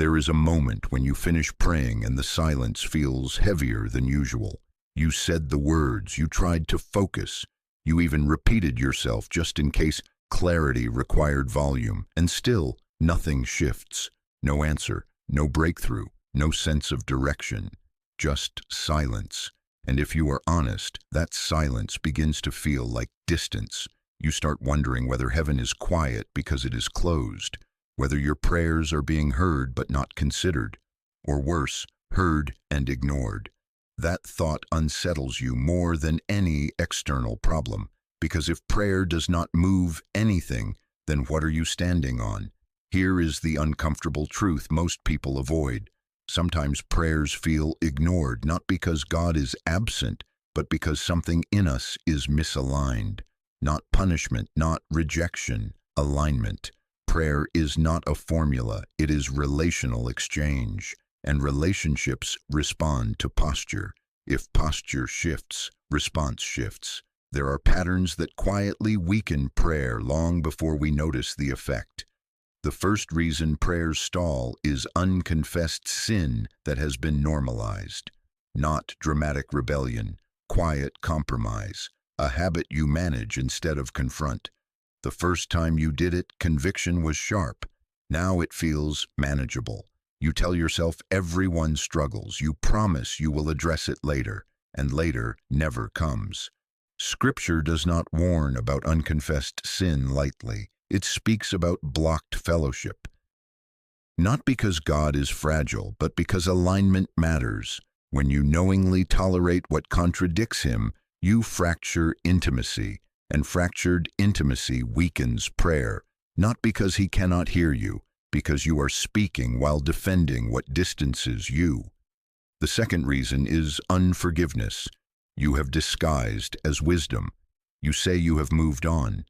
There is a moment when you finish praying and the silence feels heavier than usual. You said the words, you tried to focus, you even repeated yourself just in case clarity required volume, and still nothing shifts. No answer, no breakthrough, no sense of direction, just silence. And if you are honest, that silence begins to feel like distance. You start wondering whether heaven is quiet because it is closed, whether your prayers are being heard but not considered, or worse, heard and ignored. That thought unsettles you more than any external problem, because if prayer does not move anything, then what are you standing on? Here is the uncomfortable truth most people avoid. Sometimes prayers feel ignored, not because God is absent, but because something in us is misaligned. Not punishment, not rejection, alignment. Prayer is not a formula, it is relational exchange, and relationships respond to posture. If posture shifts, response shifts. There are patterns that quietly weaken prayer long before we notice the effect. The first reason prayers stall is unconfessed sin that has been normalized. Not dramatic rebellion, quiet compromise, a habit you manage instead of confront. The first time you did it, conviction was sharp. Now it feels manageable. You tell yourself everyone struggles. You promise you will address it later, and later never comes. Scripture does not warn about unconfessed sin lightly. It speaks about blocked fellowship. Not because God is fragile, but because alignment matters. When you knowingly tolerate what contradicts Him, you fracture intimacy, and fractured intimacy weakens prayer, not because He cannot hear you, because you are speaking while defending what distances you. The second reason is unforgiveness. You have disguised as wisdom. You say you have moved on,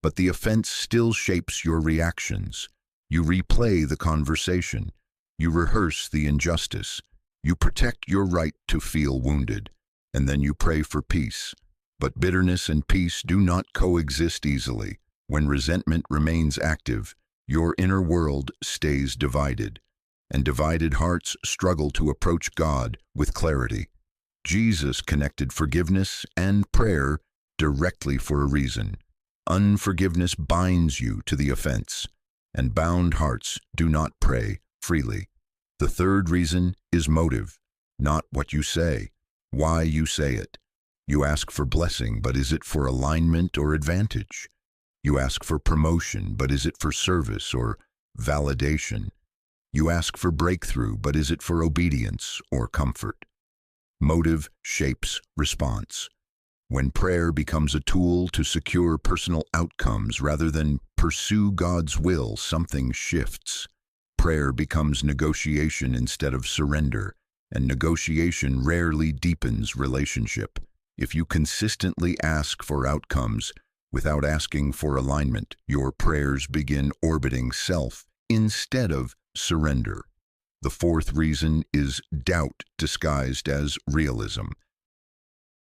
but the offense still shapes your reactions. You replay the conversation. You rehearse the injustice. You protect your right to feel wounded, and then you pray for peace. But bitterness and peace do not coexist easily. When resentment remains active, your inner world stays divided, and divided hearts struggle to approach God with clarity. Jesus connected forgiveness and prayer directly for a reason. Unforgiveness binds you to the offense, and bound hearts do not pray freely. The third reason is motive, not what you say, why you say it. You ask for blessing, but is it for alignment or advantage? You ask for promotion, but is it for service or validation? You ask for breakthrough, but is it for obedience or comfort? Motive shapes response. When prayer becomes a tool to secure personal outcomes rather than pursue God's will, something shifts. Prayer becomes negotiation instead of surrender, and negotiation rarely deepens relationship. If you consistently ask for outcomes without asking for alignment, your prayers begin orbiting self instead of surrender. The fourth reason is doubt disguised as realism.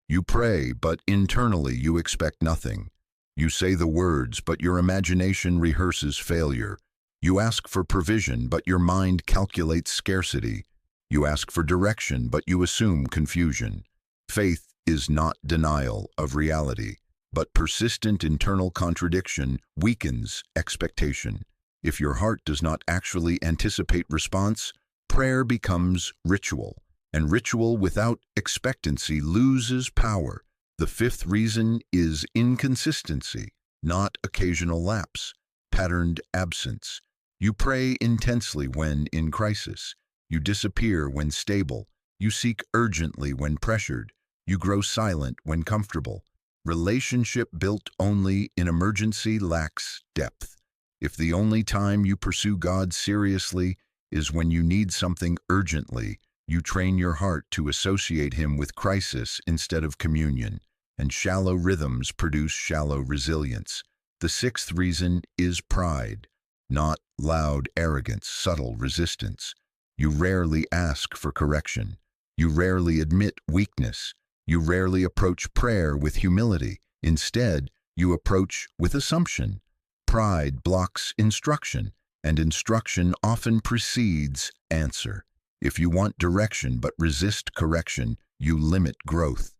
You pray, but internally you expect nothing. You say the words, but your imagination rehearses failure. You ask for provision, but your mind calculates scarcity. You ask for direction, but you assume confusion. Faith is not denial of reality, but persistent internal contradiction weakens expectation. If your heart does not actually anticipate response, prayer becomes ritual, and ritual without expectancy loses power. The fifth reason is inconsistency, not occasional lapse, patterned absence. You pray intensely when in crisis. You disappear when stable. You seek urgently when pressured. You grow silent when comfortable. Relationship built only in emergency lacks depth. If the only time you pursue God seriously is when you need something urgently, you train your heart to associate Him with crisis instead of communion, and shallow rhythms produce shallow resilience. The sixth reason is pride, not loud arrogance, subtle resistance. You rarely ask for correction. You rarely admit weakness. You rarely approach prayer with humility. Instead, you approach with assumption. Pride blocks instruction, and instruction often precedes answer. If you want direction but resist correction, you limit growth.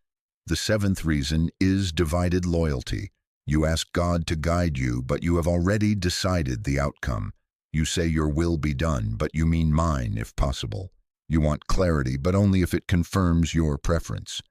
The seventh reason is divided loyalty. You ask God to guide you, but you have already decided the outcome. You say your will be done, but you mean mine if possible. You want clarity, but only if it confirms your preference.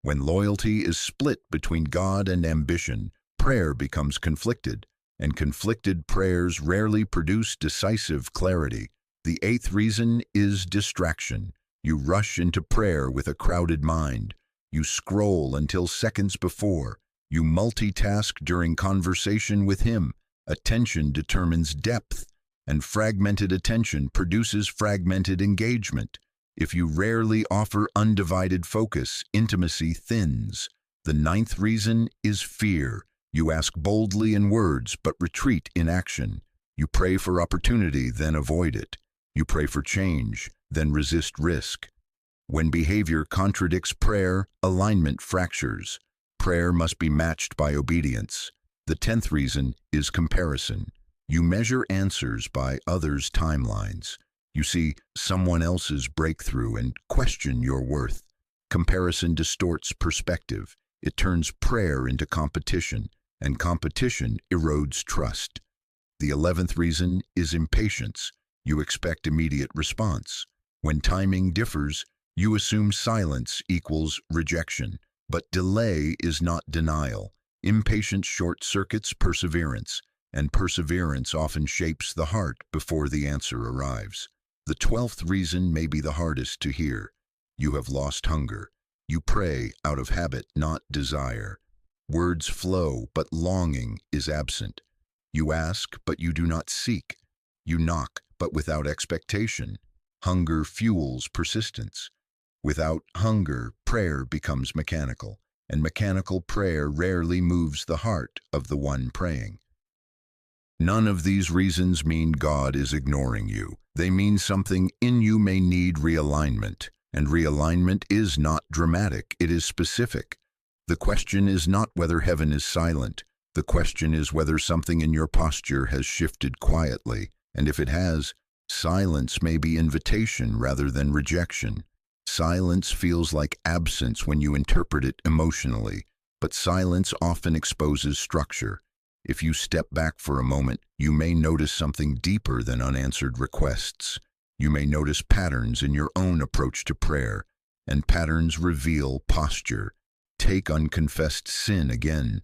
When loyalty is split between God and ambition, prayer becomes conflicted, and conflicted prayers rarely produce decisive clarity. The eighth reason is distraction. You rush into prayer with a crowded mind. You scroll until seconds before. You multitask during conversation with Him. Attention determines depth, and fragmented attention produces fragmented engagement. If you rarely offer undivided focus, intimacy thins. The ninth reason is fear. You ask boldly in words, but retreat in action. You pray for opportunity, then avoid it. You pray for change, then resist risk. When behavior contradicts prayer, alignment fractures. Prayer must be matched by obedience. The 10th reason is comparison. You measure answers by others' timelines. You see someone else's breakthrough and question your worth. Comparison distorts perspective. It turns prayer into competition, and competition erodes trust. The 11th reason is impatience. You expect immediate response. When timing differs, you assume silence equals rejection. But delay is not denial. Impatience short-circuits perseverance, and perseverance often shapes the heart before the answer arrives. The 12th reason may be the hardest to hear. You have lost hunger. You pray out of habit, not desire. Words flow, but longing is absent. You ask, but you do not seek. You knock, but without expectation. Hunger fuels persistence. Without hunger, prayer becomes mechanical, and mechanical prayer rarely moves the heart of the one praying. None of these reasons mean God is ignoring you. They mean something in you may need realignment, and realignment is not dramatic, it is specific. The question is not whether heaven is silent. The question is whether something in your posture has shifted quietly, and if it has, silence may be invitation rather than rejection. Silence feels like absence when you interpret it emotionally, but silence often exposes structure. If you step back for a moment, you may notice something deeper than unanswered requests. You may notice patterns in your own approach to prayer, and patterns reveal posture. Take unconfessed sin again.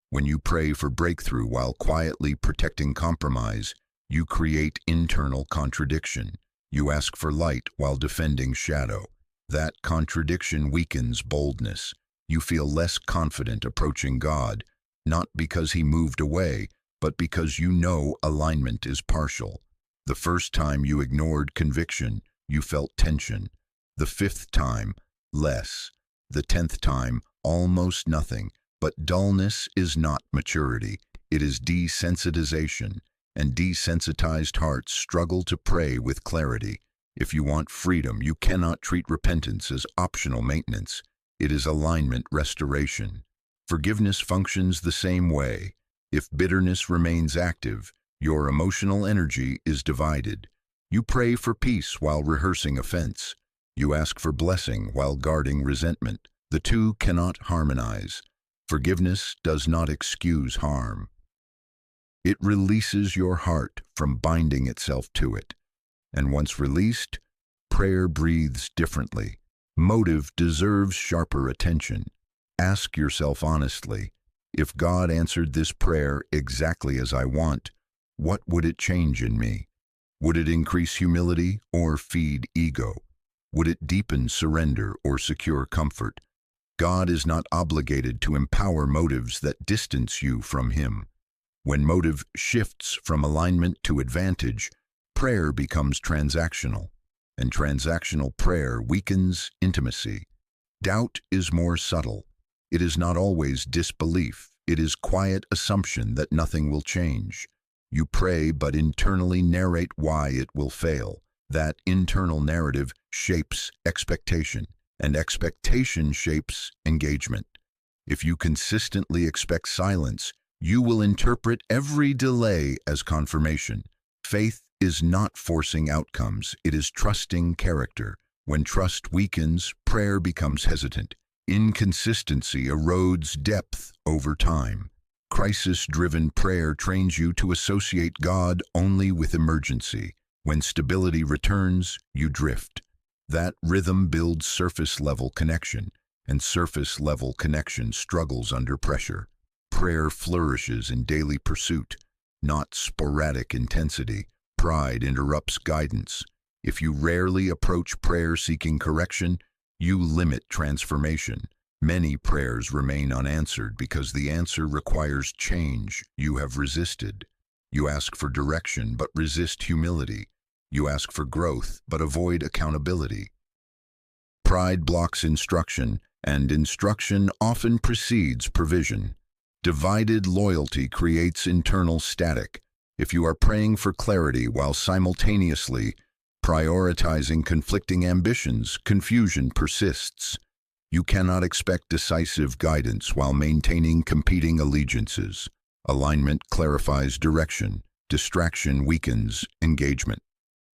When you pray for breakthrough while quietly protecting compromise, you create internal contradiction. You ask for light while defending shadow. That contradiction weakens boldness. You feel less confident approaching God, not because He moved away, but because you know alignment is partial. The first time you ignored conviction, you felt tension. The 5th time, less. The 10th time, almost nothing. But dullness is not maturity. It is desensitization, and desensitized hearts struggle to pray with clarity. If you want freedom, you cannot treat repentance as optional maintenance. It is alignment restoration. Forgiveness functions the same way. If bitterness remains active, your emotional energy is divided. You pray for peace while rehearsing offense. You ask for blessing while guarding resentment. The two cannot harmonize. Forgiveness does not excuse harm. It releases your heart from binding itself to it. And once released, prayer breathes differently. Motive deserves sharper attention. Ask yourself honestly, if God answered this prayer exactly as I want, what would it change in me? Would it increase humility or feed ego? Would it deepen surrender or secure comfort? God is not obligated to empower motives that distance you from Him. When motive shifts from alignment to advantage, prayer becomes transactional, and transactional prayer weakens intimacy. Doubt is more subtle. It is not always disbelief. It is quiet assumption that nothing will change. You pray but internally narrate why it will fail. That internal narrative shapes expectation, and expectation shapes engagement. If you consistently expect silence, you will interpret every delay as confirmation. Faith is not forcing outcomes, it is trusting character. When trust weakens, prayer becomes hesitant. Inconsistency erodes depth over time. Crisis-driven prayer trains you to associate God only with emergency. When stability returns, you drift. That rhythm builds surface-level connection, and surface-level connection struggles under pressure. Prayer flourishes in daily pursuit, not sporadic intensity. Pride interrupts guidance. If you rarely approach prayer seeking correction, you limit transformation. Many prayers remain unanswered because the answer requires change you have resisted. You ask for direction but resist humility. You ask for growth but avoid accountability. Pride blocks instruction, and instruction often precedes provision. Divided loyalty creates internal static. If you are praying for clarity while simultaneously prioritizing conflicting ambitions, confusion persists. You cannot expect decisive guidance while maintaining competing allegiances. Alignment clarifies direction. Distraction weakens engagement.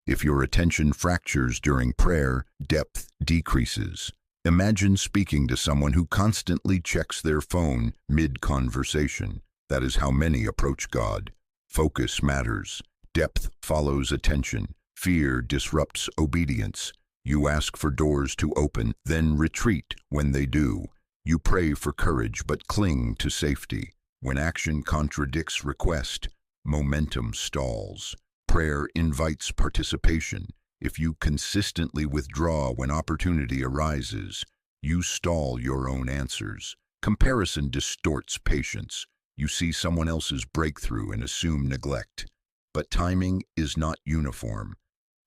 If your attention fractures during prayer, depth decreases. Imagine speaking to someone who constantly checks their phone mid-conversation. That is how many approach God. Focus matters. Depth follows attention. Fear disrupts obedience. You ask for doors to open, then retreat when they do. You pray for courage but cling to safety. When action contradicts request, momentum stalls. Prayer invites participation. If you consistently withdraw when opportunity arises, you stall your own answers. Comparison distorts patience. You see someone else's breakthrough and assume neglect. But timing is not uniform.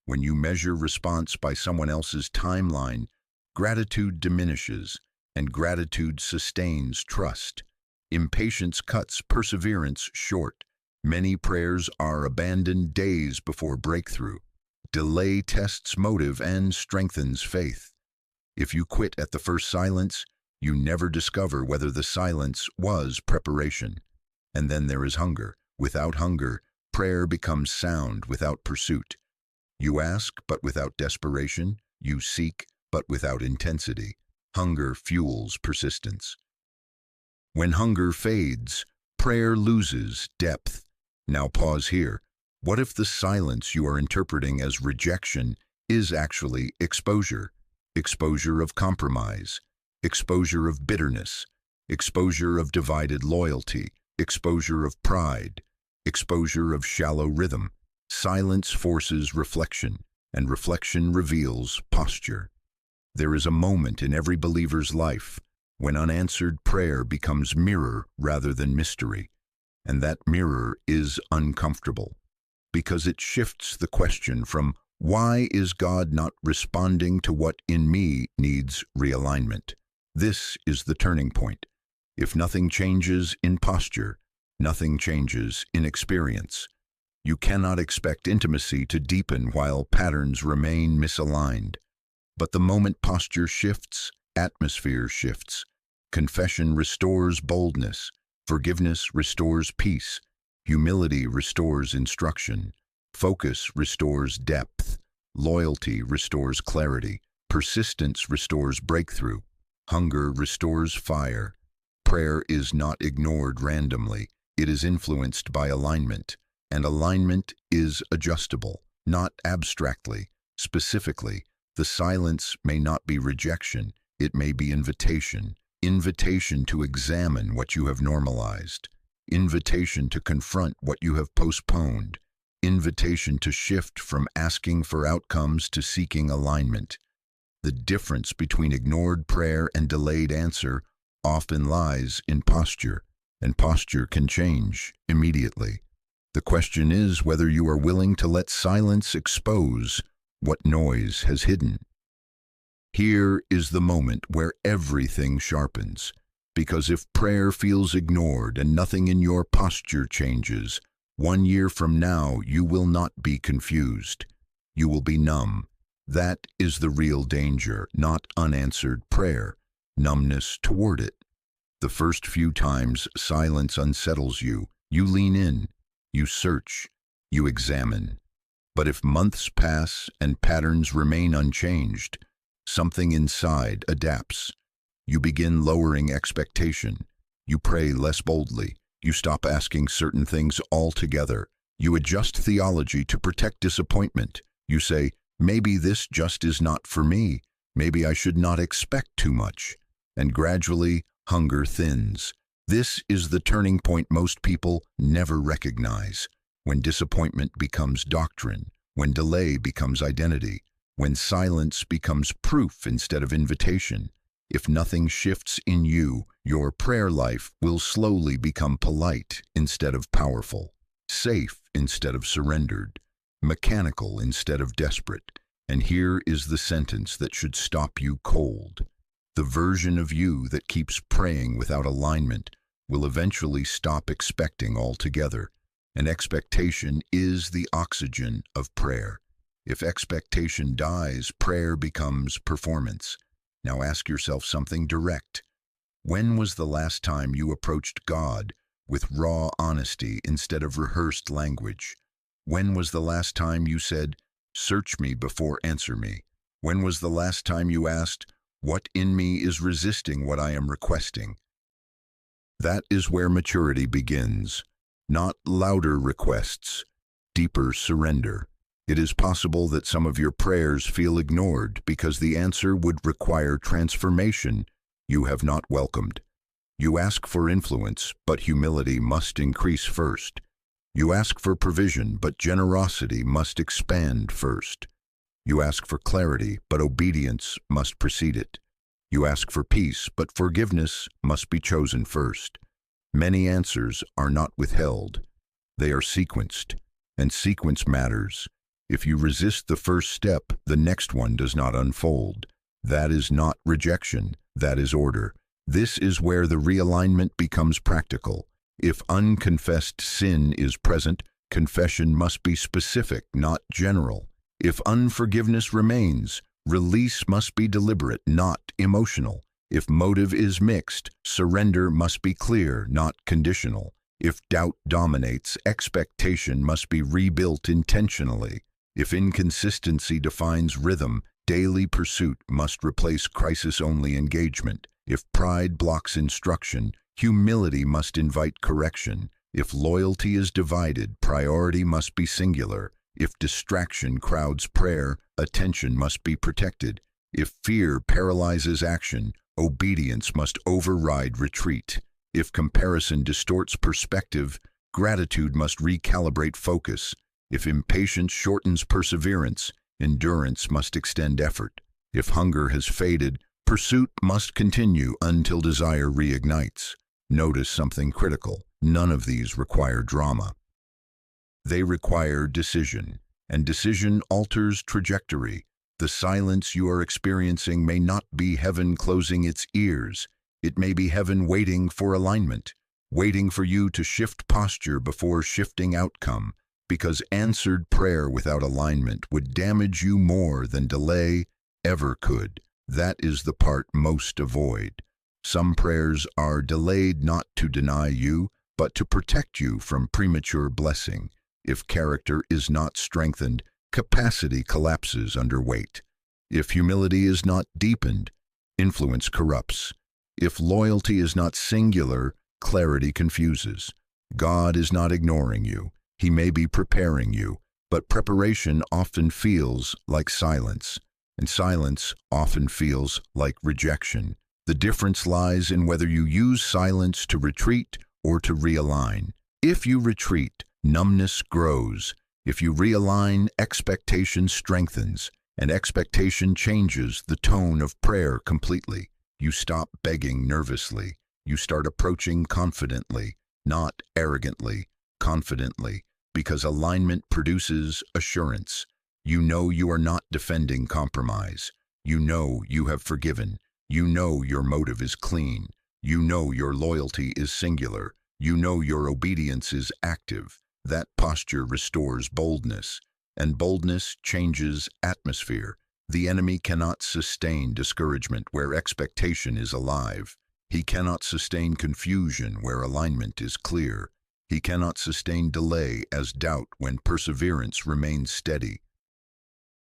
When you measure response by someone else's timeline, gratitude diminishes, and gratitude sustains trust. Impatience cuts perseverance short. Many prayers are abandoned days before breakthrough. Delay tests motive and strengthens faith. If you quit at the first silence, you never discover whether the silence was preparation. And then there is hunger. Without hunger, prayer becomes sound without pursuit. You ask, but without desperation. You seek, but without intensity. Hunger fuels persistence. When hunger fades, prayer loses depth. Now pause here. What if the silence you are interpreting as rejection is actually exposure? Exposure of compromise, exposure of bitterness, exposure of divided loyalty, exposure of pride, exposure of shallow rhythm. Silence forces reflection, and reflection reveals posture. There is a moment in every believer's life when unanswered prayer becomes mirror rather than mystery, and that mirror is uncomfortable, because it shifts the question from why is God not responding to what in me needs realignment? This is the turning point. If nothing changes in posture, nothing changes in experience. You cannot expect intimacy to deepen while patterns remain misaligned. But the moment posture shifts, atmosphere shifts. Confession restores boldness. Forgiveness restores peace. Humility restores instruction. Focus restores depth. Loyalty restores clarity. Persistence restores breakthrough. Hunger restores fire. Prayer is not ignored randomly. It is influenced by alignment. And alignment is adjustable, not abstractly. Specifically, the silence may not be rejection, it may be invitation. Invitation to examine what you have normalized. Invitation to confront what you have postponed. Invitation to shift from asking for outcomes to seeking alignment. The difference between ignored prayer and delayed answer often lies in posture, and posture can change immediately. The question is whether you are willing to let silence expose what noise has hidden. Here is the moment where everything sharpens, because if prayer feels ignored and nothing in your posture changes, 1 year from now you will not be confused. You will be numb. That is the real danger, not unanswered prayer, numbness toward it. The first few times silence unsettles you, you lean in. You search, You examine. But if months pass and patterns remain unchanged, something inside adapts. You begin lowering expectation. You pray less boldly. You stop asking certain things altogether. You adjust theology to protect disappointment. You say, maybe this just is not for me. Maybe I should not expect too much. And gradually, hunger thins. This is the turning point most people never recognize. When disappointment becomes doctrine, when delay becomes identity, when silence becomes proof instead of invitation. If nothing shifts in you, your prayer life will slowly become polite instead of powerful, safe instead of surrendered, mechanical instead of desperate. And here is the sentence that should stop you cold. The version of you that keeps praying without alignment will eventually stop expecting altogether. And expectation is the oxygen of prayer. If expectation dies, prayer becomes performance. Now ask yourself something direct. When was the last time you approached God with raw honesty instead of rehearsed language? When was the last time you said, "Search me before answer me"? When was the last time you asked, "What in me is resisting what I am requesting"? That is where maturity begins. Not louder requests, deeper surrender. It is possible that some of your prayers feel ignored because the answer would require transformation you have not welcomed. You ask for influence, but humility must increase first. You ask for provision, but generosity must expand first. You ask for clarity, but obedience must precede it. You ask for peace, but forgiveness must be chosen first. Many answers are not withheld. They are sequenced, and sequence matters. If you resist the first step, the next one does not unfold. That is not rejection, that is order. This is where the realignment becomes practical. If unconfessed sin is present, confession must be specific, not general. If unforgiveness remains, release must be deliberate, not emotional. If motive is mixed, surrender must be clear, not conditional. If doubt dominates, expectation must be rebuilt intentionally. If inconsistency defines rhythm, daily pursuit must replace crisis-only engagement. If pride blocks instruction, humility must invite correction. If loyalty is divided, priority must be singular. If distraction crowds prayer, attention must be protected. If fear paralyzes action, obedience must override retreat. If comparison distorts perspective, gratitude must recalibrate focus. If impatience shortens perseverance, endurance must extend effort. If hunger has faded, pursuit must continue until desire reignites. Notice something critical. None of these require drama. They require decision, and decision alters trajectory. The silence you are experiencing may not be heaven closing its ears. It may be heaven waiting for alignment, waiting for you to shift posture before shifting outcome, because answered prayer without alignment would damage you more than delay ever could. That is the part most avoid. Some prayers are delayed not to deny you, but to protect you from premature blessing. If character is not strengthened, capacity collapses under weight. If humility is not deepened, influence corrupts. If loyalty is not singular, clarity confuses. God is not ignoring you. He may be preparing you, but preparation often feels like silence, and silence often feels like rejection. The difference lies in whether you use silence to retreat or to realign. If you retreat, numbness grows. If you realign, expectation strengthens, and expectation changes the tone of prayer completely. You stop begging nervously. You start approaching confidently, not arrogantly, confidently, because alignment produces assurance. You know you are not defending compromise. You know you have forgiven. You know your motive is clean. You know your loyalty is singular. You know your obedience is active. That posture restores boldness, and boldness changes atmosphere. The enemy cannot sustain discouragement where expectation is alive. He cannot sustain confusion where alignment is clear. He cannot sustain delay as doubt when perseverance remains steady.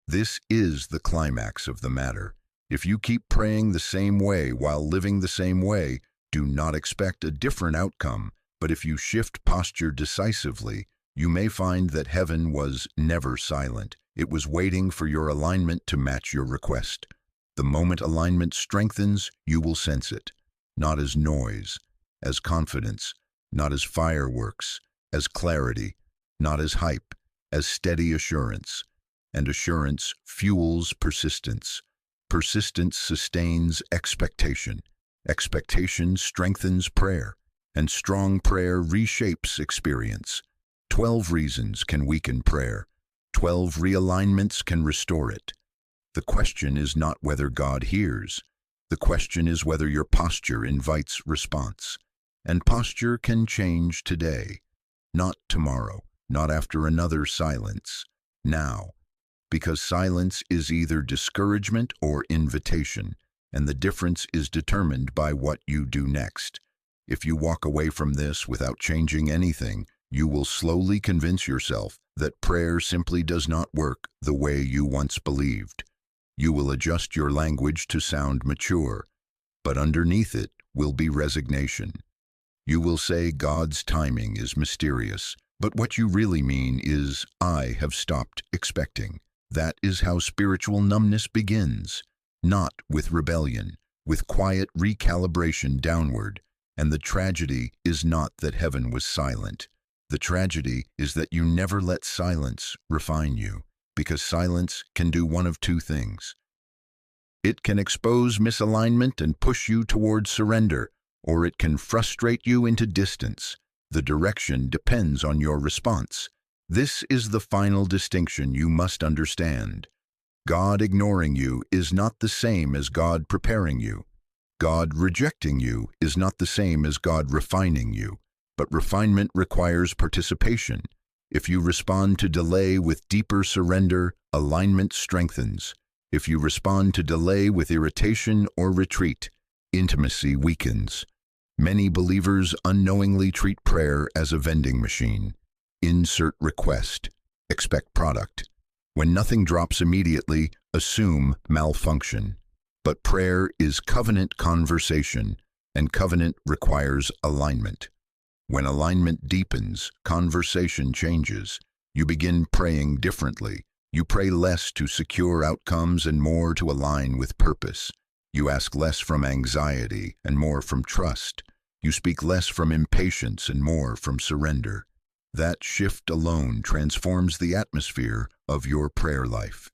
This is the climax of the matter. If you keep praying the same way while living the same way, do not expect a different outcome, but if you shift posture decisively, you may find that heaven was never silent. It was waiting for your alignment to match your request. The moment alignment strengthens, you will sense it, not as noise, as confidence, not as fireworks, as clarity, not as hype, as steady assurance. And assurance fuels persistence. Persistence sustains expectation. Expectation strengthens prayer, and strong prayer reshapes experience. 12 reasons can weaken prayer. 12 realignments can restore it. The question is not whether God hears. The question is whether your posture invites response. And posture can change today, not tomorrow, not after another silence, now. Because silence is either discouragement or invitation, and the difference is determined by what you do next. If you walk away from this without changing anything, you will slowly convince yourself that prayer simply does not work the way you once believed. You will adjust your language to sound mature, but underneath it will be resignation. You will say God's timing is mysterious, but what you really mean is, I have stopped expecting. That is how spiritual numbness begins, not with rebellion, with quiet recalibration downward. And the tragedy is not that heaven was silent. The tragedy is that you never let silence refine you, because silence can do one of two things. It can expose misalignment and push you toward surrender, or it can frustrate you into distance. The direction depends on your response. This is the final distinction you must understand. God ignoring you is not the same as God preparing you. God rejecting you is not the same as God refining you, but refinement requires participation. If you respond to delay with deeper surrender, alignment strengthens. If you respond to delay with irritation or retreat, intimacy weakens. Many believers unknowingly treat prayer as a vending machine. Insert request, expect product. When nothing drops immediately, assume malfunction. But prayer is covenant conversation, and covenant requires alignment. When alignment deepens, conversation changes. You begin praying differently. You pray less to secure outcomes and more to align with purpose. You ask less from anxiety and more from trust. You speak less from impatience and more from surrender. That shift alone transforms the atmosphere of your prayer life.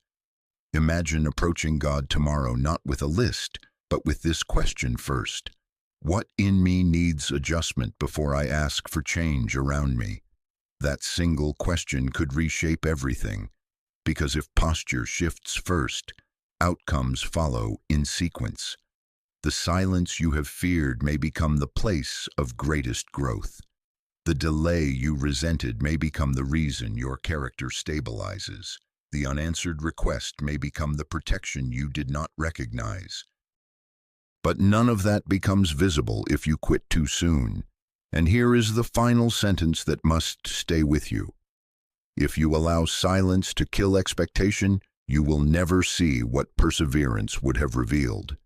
Imagine approaching God tomorrow not with a list, but with this question first. What in me needs adjustment before I ask for change around me? That single question could reshape everything, because if posture shifts first, outcomes follow in sequence. The silence you have feared may become the place of greatest growth. The delay you resented may become the reason your character stabilizes. The unanswered request may become the protection you did not recognize. But none of that becomes visible if you quit too soon. And here is the final sentence that must stay with you. If you allow silence to kill expectation, you will never see what perseverance would have revealed.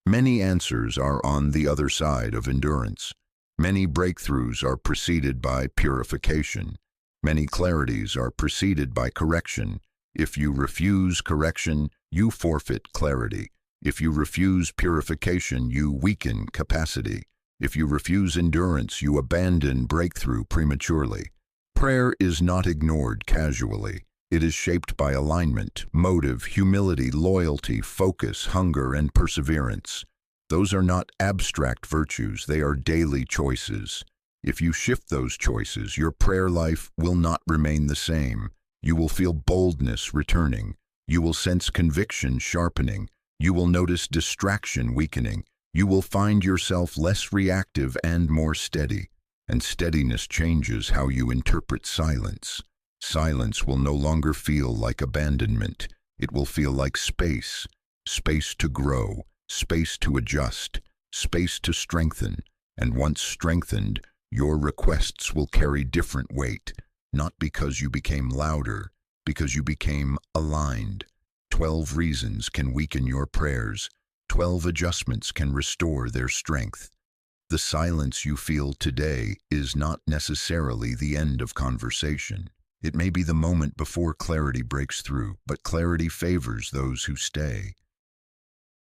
Many answers are on the other side of endurance. Many breakthroughs are preceded by purification. Many clarities are preceded by correction. If you refuse correction, you forfeit clarity. If you refuse purification, you weaken capacity. If you refuse endurance, you abandon breakthrough prematurely. Prayer is not ignored casually. It is shaped by alignment, motive, humility, loyalty, focus, hunger, and perseverance. Those are not abstract virtues, they are daily choices. If you shift those choices, your prayer life will not remain the same. You will feel boldness returning. You will sense conviction sharpening. You will notice distraction weakening. You will find yourself less reactive and more steady. And steadiness changes how you interpret silence. Silence will no longer feel like abandonment. It will feel like space. Space to grow, space to adjust, space to strengthen. And once strengthened, Your requests will carry different weight, not because you became louder, because you became aligned. 12 reasons can weaken your prayers. 12 adjustments can restore their strength. The silence you feel today is not necessarily the end of conversation. It may be the moment before clarity breaks through, but clarity favors those who stay.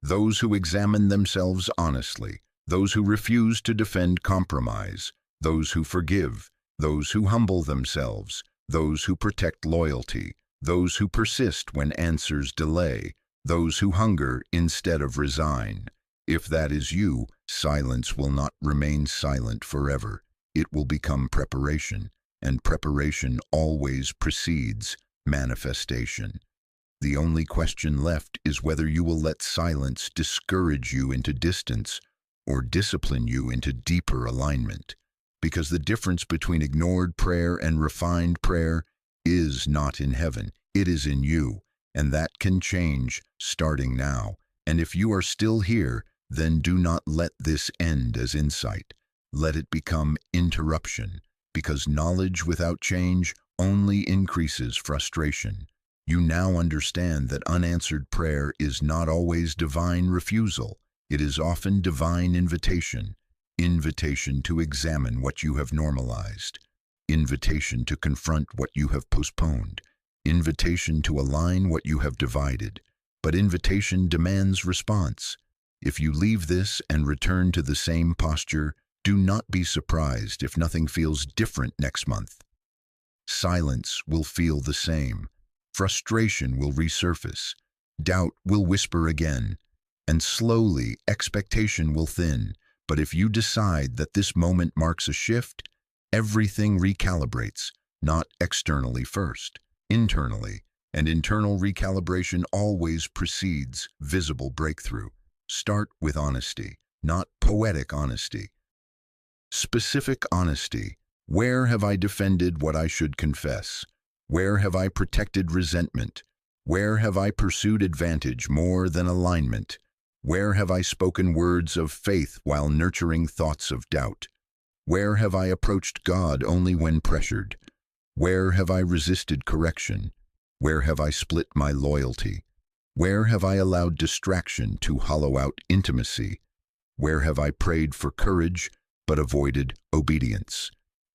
Those who examine themselves honestly, those who refuse to defend compromise, those who forgive, those who humble themselves, those who protect loyalty, those who persist when answers delay, those who hunger instead of resign. If that is you, silence will not remain silent forever. It will become preparation, and preparation always precedes manifestation. The only question left is whether you will let silence discourage you into distance or discipline you into deeper alignment. Because the difference between ignored prayer and refined prayer is not in heaven, it is in you, and that can change starting now. And if you are still here, then do not let this end as insight. Let it become interruption, because knowledge without change only increases frustration. You now understand that unanswered prayer is not always divine refusal. It is often divine invitation. Invitation to examine what you have normalized. Invitation to confront what you have postponed. Invitation to align what you have divided. But invitation demands response. If you leave this and return to the same posture, do not be surprised if nothing feels different next month. Silence will feel the same. Frustration will resurface. Doubt will whisper again. And slowly, expectation will thin. But if you decide that this moment marks a shift, everything recalibrates, not externally first, internally. And internal recalibration always precedes visible breakthrough. Start with honesty, not poetic honesty. Specific honesty. Where have I defended what I should confess? Where have I protected resentment? Where have I pursued advantage more than alignment? Where have I spoken words of faith while nurturing thoughts of doubt? Where have I approached God only when pressured? Where have I resisted correction? Where have I split my loyalty? Where have I allowed distraction to hollow out intimacy? Where have I prayed for courage but avoided obedience?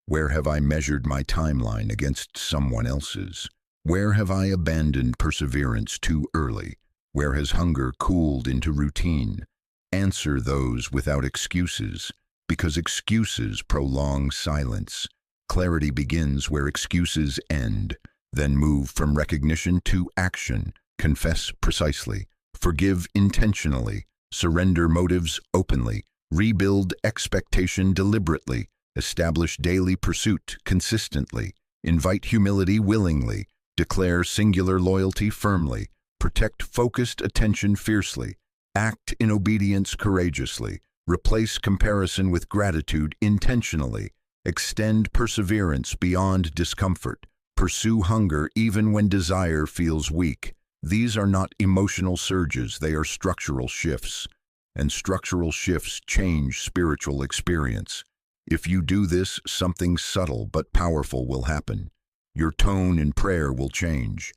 Where have I measured my timeline against someone else's? Where have I abandoned perseverance too early? Where has hunger cooled into routine? Answer those without excuses, because excuses prolong silence. Clarity begins where excuses end. Then move from recognition to action. Confess precisely. Forgive intentionally. Surrender motives openly. Rebuild expectation deliberately. Establish daily pursuit consistently. Invite humility willingly. Declare singular loyalty firmly. Protect focused attention fiercely. Act in obedience courageously. Replace comparison with gratitude intentionally. Extend perseverance beyond discomfort. Pursue hunger even when desire feels weak. These are not emotional surges, they are structural shifts. And structural shifts change spiritual experience. If you do this, something subtle but powerful will happen. Your tone in prayer will change.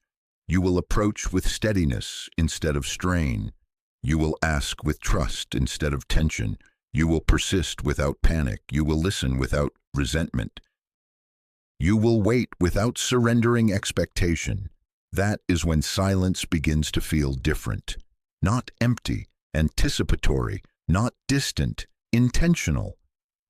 You will approach with steadiness instead of strain. You will ask with trust instead of tension. You will persist without panic. You will listen without resentment. You will wait without surrendering expectation. That is when silence begins to feel different. Not empty, anticipatory, not distant, intentional.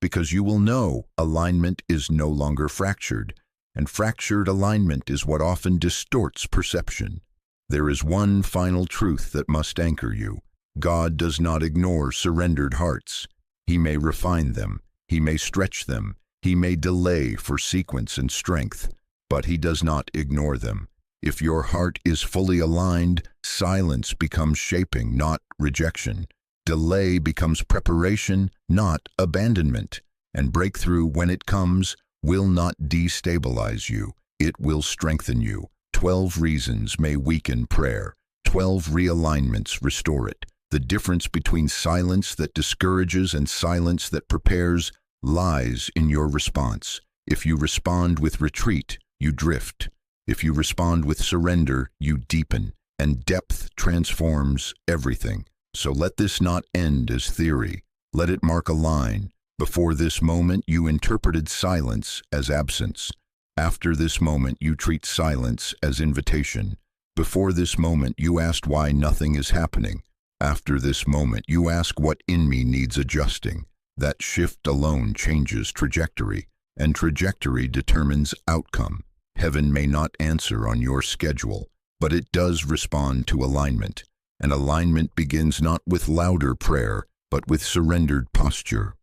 Because you will know alignment is no longer fractured, and fractured alignment is what often distorts perception. There is one final truth that must anchor you. God does not ignore surrendered hearts. He may refine them, He may stretch them, He may delay for sequence and strength, but He does not ignore them. If your heart is fully aligned, silence becomes shaping, not rejection. Delay becomes preparation, not abandonment. And breakthrough, when it comes, will not destabilize you. It will strengthen you. 12 reasons may weaken prayer. 12 realignments restore it. The difference between silence that discourages and silence that prepares lies in your response. If you respond with retreat, you drift. If you respond with surrender, you deepen. And depth transforms everything. So let this not end as theory. Let it mark a line. Before this moment, you interpreted silence as absence. After this moment, you treat silence as invitation. Before this moment, you asked why nothing is happening. After this moment, you ask what in me needs adjusting. That shift alone changes trajectory, and trajectory determines outcome. Heaven may not answer on your schedule, but it does respond to alignment. And alignment begins not with louder prayer, but with surrendered posture.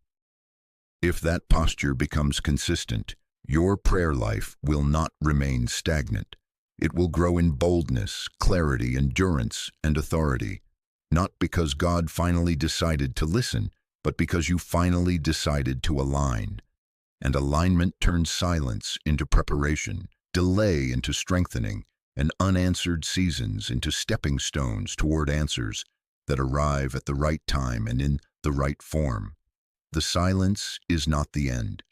If that posture becomes consistent, your prayer life will not remain stagnant. It will grow in boldness, clarity, endurance, and authority. Not because God finally decided to listen, but because you finally decided to align. And alignment turns silence into preparation, delay into strengthening, and unanswered seasons into stepping stones toward answers that arrive at the right time and in the right form. The silence is not the end.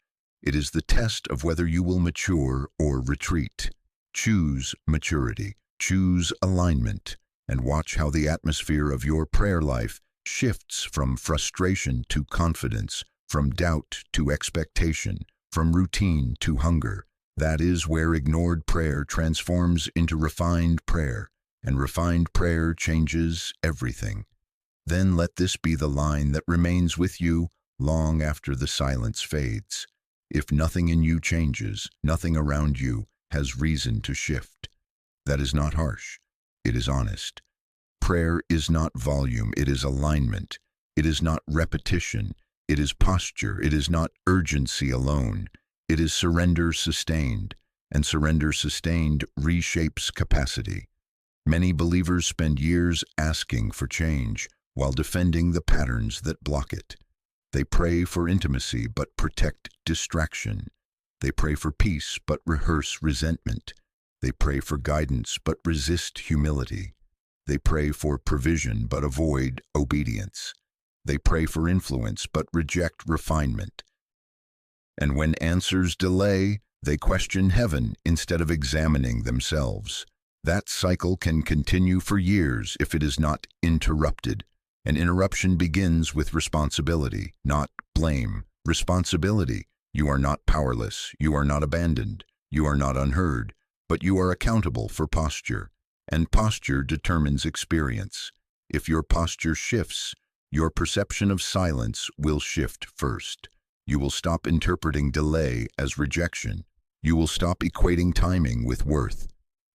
It is the test of whether you will mature or retreat. Choose maturity, choose alignment, and watch how the atmosphere of your prayer life shifts from frustration to confidence, from doubt to expectation, from routine to hunger. That is where ignored prayer transforms into refined prayer, and refined prayer changes everything. Then let this be the line that remains with you long after the silence fades. If nothing in you changes, nothing around you has reason to shift. That is not harsh. It is honest. Prayer is not volume, it is alignment. It is not repetition, it is posture. It is not urgency alone. It is surrender sustained, and surrender sustained reshapes capacity. Many believers spend years asking for change while defending the patterns that block it. They pray for intimacy but protect distraction. They pray for peace but rehearse resentment. They pray for guidance but resist humility. They pray for provision but avoid obedience. They pray for influence but reject refinement. And when answers delay, they question heaven instead of examining themselves. That cycle can continue for years if it is not interrupted. An interruption begins with responsibility, not blame. Responsibility. You are not powerless. You are not abandoned. You are not unheard. But you are accountable for posture. And posture determines experience. If your posture shifts, your perception of silence will shift first. You will stop interpreting delay as rejection. You will stop equating timing with worth.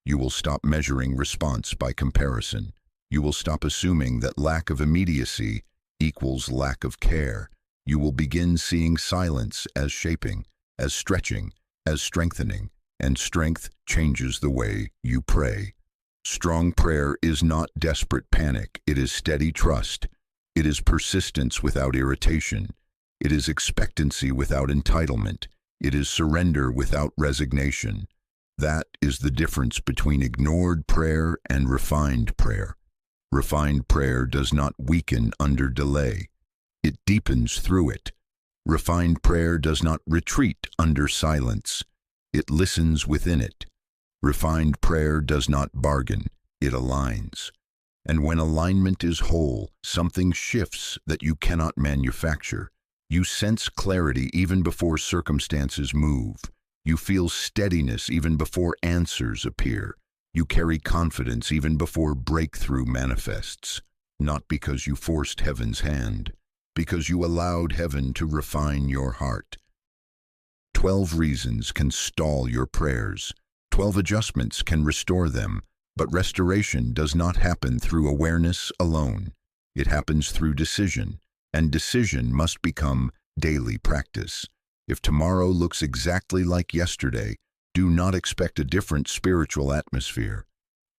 You will stop measuring response by comparison. You will stop assuming that lack of immediacy equals lack of care. You will begin seeing silence as shaping, as stretching, as strengthening, and strength changes the way you pray. Strong prayer is not desperate panic. It is steady trust. It is persistence without irritation. It is expectancy without entitlement. It is surrender without resignation. That is the difference between ignored prayer and refined prayer. Refined prayer does not weaken under delay. It deepens through it. Refined prayer does not retreat under silence. It listens within it. Refined prayer does not bargain. It aligns. And when alignment is whole, something shifts that you cannot manufacture. You sense clarity even before circumstances move. You feel steadiness even before answers appear. You carry confidence even before breakthrough manifests. Not because you forced heaven's hand, because you allowed heaven to refine your heart. 12 reasons can stall your prayers. 12 adjustments can restore them. But restoration does not happen through awareness alone. It happens through decision, and decision must become daily practice. If tomorrow looks exactly like yesterday, do not expect a different spiritual atmosphere.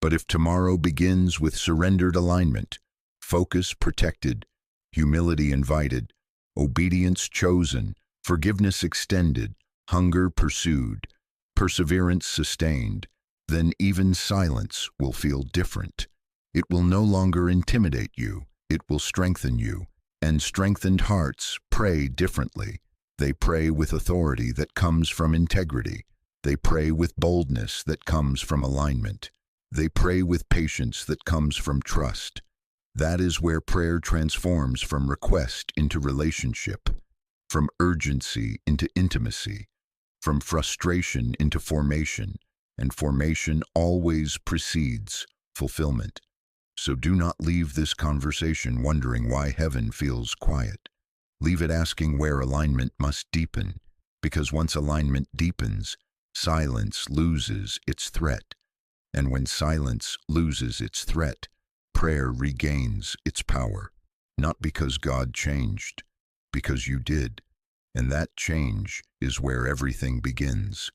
But if tomorrow begins with surrendered alignment, focus protected, humility invited, obedience chosen, forgiveness extended, hunger pursued, perseverance sustained, then even silence will feel different. It will no longer intimidate you. It will strengthen you. And strengthened hearts pray differently. They pray with authority that comes from integrity. They pray with boldness that comes from alignment. They pray with patience that comes from trust. That is where prayer transforms from request into relationship, from urgency into intimacy, from frustration into formation, and formation always precedes fulfillment. So do not leave this conversation wondering why heaven feels quiet. Leave it asking where alignment must deepen, because once alignment deepens, silence loses its threat. And when silence loses its threat, prayer regains its power. Not because God changed, because you did. And that change is where everything begins.